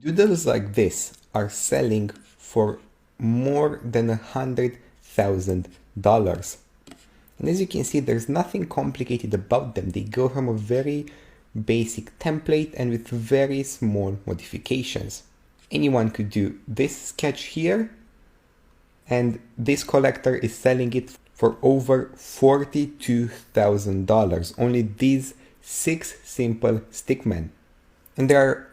Doodles like this are selling for more than $100,000. And as you can see, there's nothing complicated about them. They go from a very basic template and with very small modifications. Anyone could do this sketch here, and this collector is selling it for over $42,000. Only these 6 simple stickmen. And there are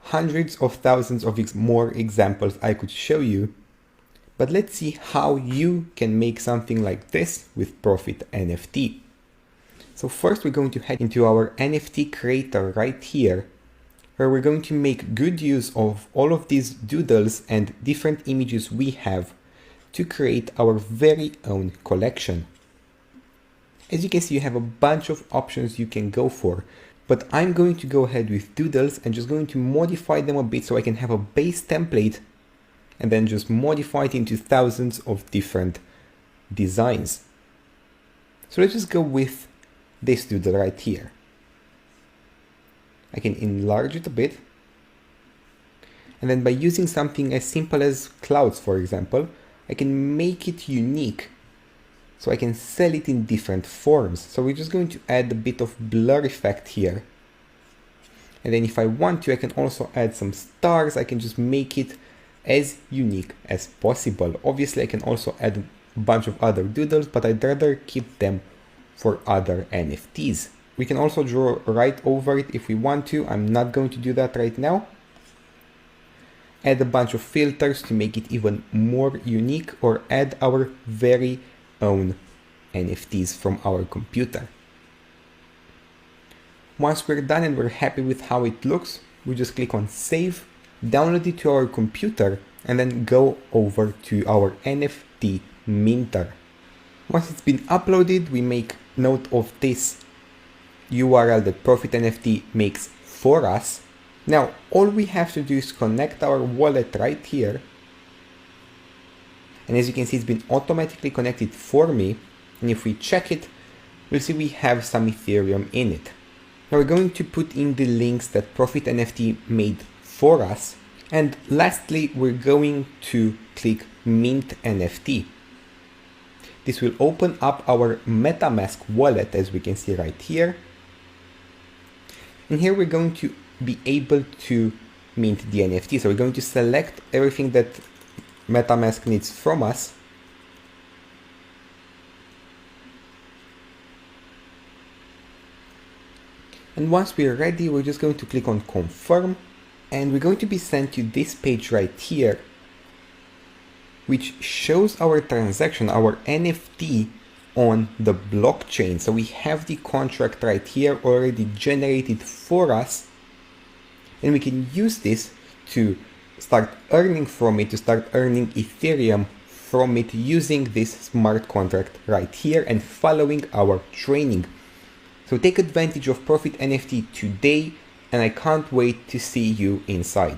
hundreds of thousands of more examples I could show you, but let's see how you can make something like this with Profit NFT. So first we're going to head into our NFT creator right here, where we're going to make good use of all of these doodles and different images we have to create our very own collection. As you can see, you have a bunch of options you can go for, but I'm going to go ahead with doodles and just going to modify them a bit so I can have a base template and then just modify it into thousands of different designs. So let's just go with this doodle right here. I can enlarge it a bit. And then by using something as simple as clouds, for example, I can make it unique. So I can sell it in different forms. So we're just going to add a bit of blur effect here. And then if I want to, I can also add some stars. I can just make it as unique as possible. Obviously, I can also add a bunch of other doodles, but I'd rather keep them for other NFTs. We can also draw right over it if we want to. I'm not going to do that right now. Add a bunch of filters to make it even more unique, or add our very own NFTs from our computer. Once we're done and we're happy with how it looks, we just click on save, download it to our computer, and then go over to our NFT minter. Once it's been uploaded, we make note of this URL that Profit NFT makes for us. Now, all we have to do is connect our wallet right here. And as you can see, it's been automatically connected for me. And if we check it, we'll see we have some Ethereum in it. Now we're going to put in the links that Profit NFT made for us. And lastly, we're going to click Mint NFT. This will open up our MetaMask wallet, as we can see right here. And here we're going to be able to mint the NFT. So we're going to select everything that MetaMask needs from us. And once we're ready, we're just going to click on confirm, and we're going to be sent to this page right here, which shows our transaction, our NFT on the blockchain. So we have the contract right here already generated for us, and we can use this to start earning from it, to start earning Ethereum from it using this smart contract right here and following our training. So take advantage of Profit NFT today, and I can't wait to see you inside.